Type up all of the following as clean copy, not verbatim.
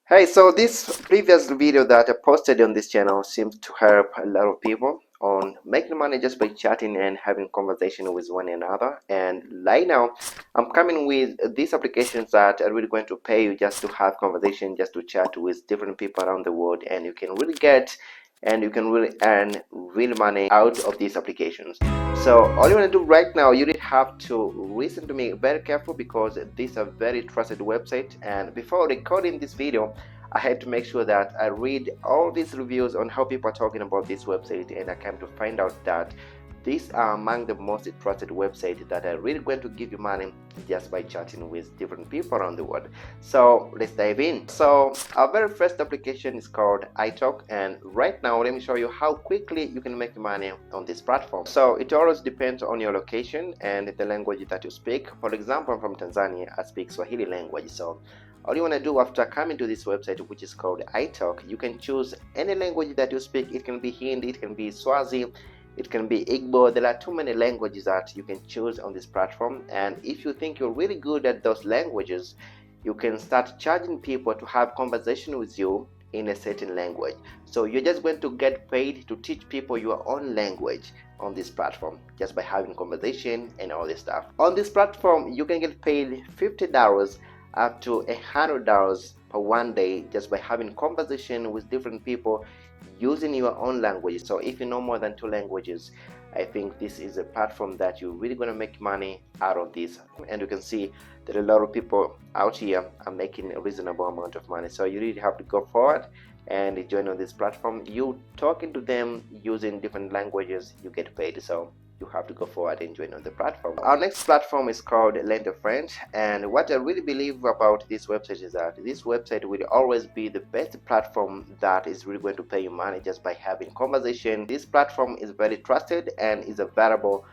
Hey, so this previous video that I posted on this channel seems to help a lot of people on making money just by chatting and having conversation with one another. And right now, I'm coming with these applications that are really going to pay you just to have conversation, just to chat with different people around the world, and you can really get and you can really earn real money out of these applications. So all you want to do right now, you really have to listen to me very careful because these are very trusted website. And before recording this video, I had to make sure that I read all these reviews on how people are talking about this website, and I came to find out that these are among the most trusted websites that are really going to give you money just by chatting with different people around the world. So let's dive in. So our very first application is called Italki, and right now let me show you how quickly you can make money on this platform. So it always depends on your location and the language that you speak. For example, I'm from Tanzania, I speak Swahili language, so all you want to do after coming to this website, which is called Italki, you can choose any language that you speak. It can be Hindi, it can be Swazi, it can be Igbo. There are too many languages that you can choose on this platform, and if you think you're really good at those languages, you can start charging people to have conversation with you in a certain language. So you're just going to get paid to teach people your own language on this platform just by having conversation and all this stuff. On this platform, you can get paid $50 up to $100 per one day just by having conversation with different people using your own language. So if you know more than two languages, I think this is a platform that you're really going to make money out of this. And you can see that a lot of people out here are making a reasonable amount of money. So you really have to go forward and join on this platform. You talking to them using different languages, you get paid. So you have to go forward and join on the platform. Our next platform is called RentAFriend, and what I really believe about this website is that this website will always be the best platform that is really going to pay you money just by having conversation. This platform is very trusted and is available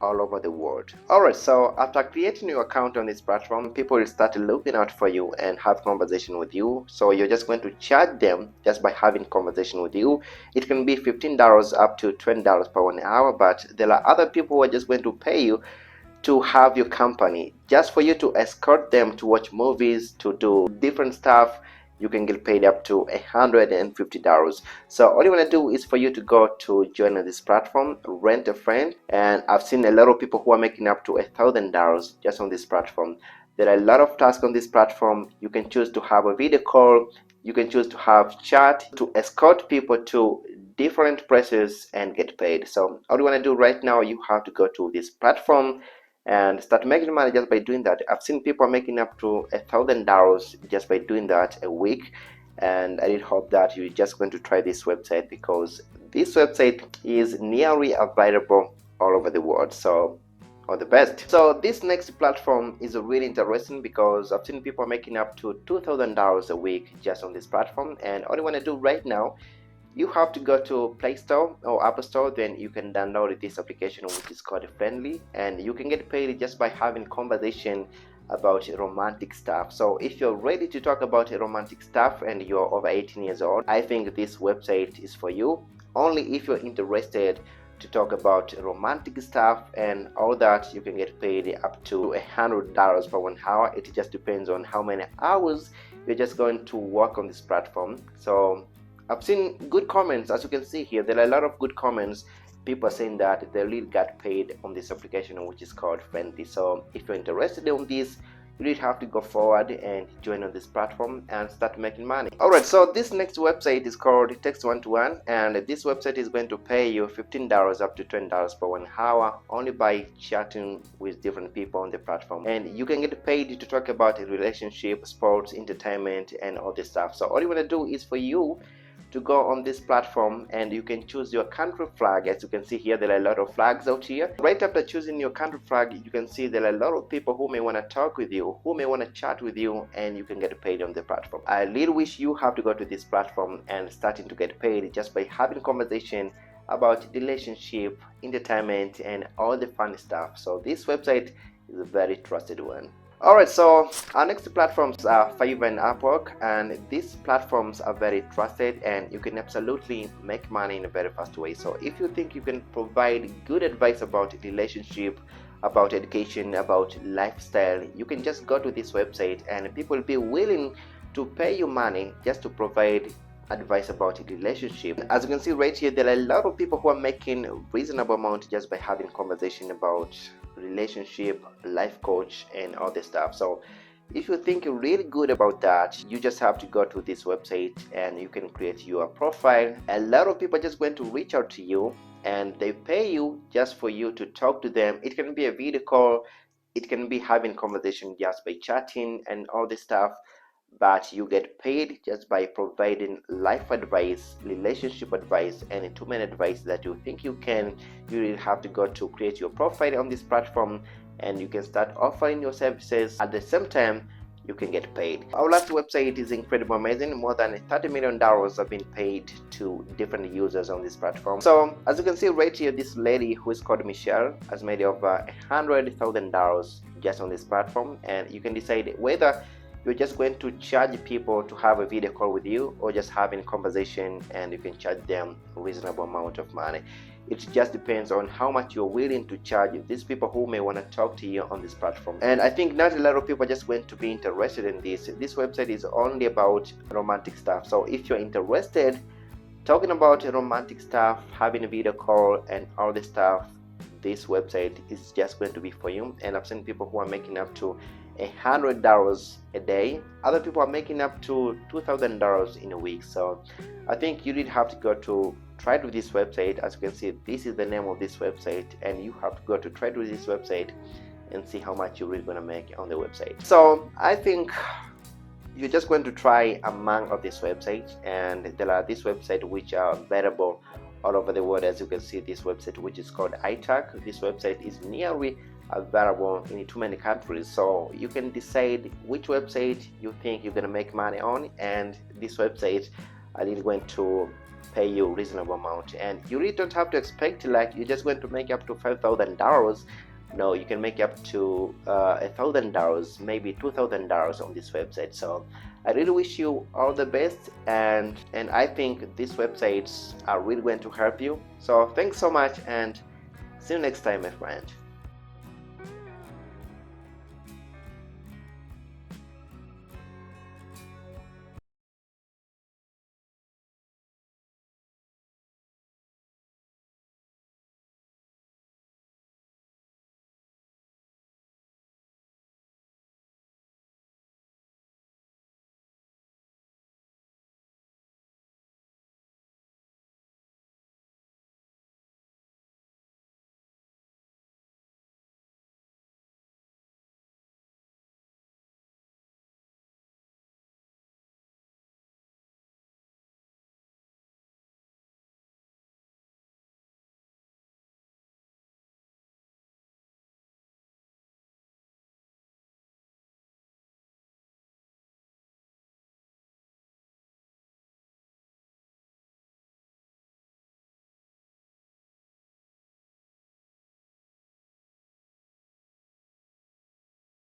all over the world. Alright, so after creating your account on this platform, people will start looking out for you and have conversation with you. So you're just going to charge them just by having conversation with you. It can be $15 up to $20 per 1 hour, but there are other people who are just going to pay you to have your company, just for you to escort them to watch movies, to do different stuff. You can get paid up to $150. So all you want to do is for you to go to join this platform, RentAFriend, and I've seen a lot of people who are making up to $1,000 just on this platform. There are a lot of tasks on this platform. You can choose to have a video call, you can choose to have chat, to escort people to different places and get paid. So all you want to do right now, you have to go to this platform and start making money just by doing that. I've seen people making up to $1,000 just by doing that a week, and I really hope that you're just going to try this website because this website is nearly available all over the world. So all the best. So this next platform is really interesting because I've seen people making up to $2,000 a week just on this platform, and all you want to do right now, you have to go to Play Store or Apple Store, then you can download this application which is called Phrendly, and you can get paid just by having conversation about romantic stuff. So if you're ready to talk about romantic stuff and you're over 18 years old, I think this website is for you. Only if you're interested to talk about romantic stuff and all that, you can get paid up to $100 per 1 hour. It just depends on how many hours you're just going to work on this platform. So I've seen good comments. As you can see here, there are a lot of good comments. People are saying that they really got paid on this application which is called Phrendly. So if you're interested in this, you really have to go forward and join on this platform and start making money. Alright, so this next website is called Text One to One, and this website is going to pay you $15 up to $20 per 1 hour only by chatting with different people on the platform. And you can get paid to talk about a relationship, sports, entertainment, and all this stuff. So all you want to do is for you to go on this platform, and you can choose your country flag. As you can see here, there are a lot of flags out here. Right after choosing your country flag, you can see there are a lot of people who may want to talk with you, who may want to chat with you, and you can get paid on the platform. I really wish you have to go to this platform and starting to get paid just by having conversation about relationship, entertainment, and all the fun stuff. So this website is a very trusted one. Alright, so our next platforms are Fiverr and Upwork, and these platforms are very trusted and you can absolutely make money in a very fast way. So if you think you can provide good advice about relationship, about education, about lifestyle, you can just go to this website and people will be willing to pay you money just to provide advice about a relationship. As you can see right here, there are a lot of people who are making a reasonable amount just by having conversation about relationship, life coach, and all this stuff. So if you think really good about that, you just have to go to this website and you can create your profile. A lot of people are just going to reach out to you and they pay you just for you to talk to them. It can be a video call, it can be having conversation just by chatting and all this stuff, but you get paid just by providing life advice, relationship advice, and two-man advice that you think you can. You really have to go to create your profile on this platform and you can start offering your services. At the same time, you can get paid. Our last website is incredibly amazing. More than $30 million have been paid to different users on this platform. So as you can see right here, this lady who is called Michelle has made over $100,000 just on this platform, and you can decide whether you're just going to charge people to have a video call with you or just having a conversation and you can charge them a reasonable amount of money. It just depends on how much you're willing to charge these people who may want to talk to you on this platform. And I think not a lot of people are just going to be interested in this. This website is only about romantic stuff. So if you're interested talking about romantic stuff, having a video call and all this stuff, this website is just going to be for you. And I've seen people who are making up to $100 a day. Other people are making up to $2,000 in a week. So I think you did have to go to try to this website. As you can see, this is the name of this website, and you have to go to try to this website and see how much you're really going to make on the website. So I think you're just going to try among of this website, and there are these websites which are available all over the world. As you can see, this website which is called Italki, this website is nearly available in too many countries. So you can decide which website you think you're going to make money on, and this website are really going to pay you a reasonable amount. And you really don't have to expect like you're just going to make up to $5,000. No, you can make up to $1,000, maybe $2,000 on this website. So I really wish you all the best, and I think these websites are really going to help you. So thanks so much, and see you next time, my friend.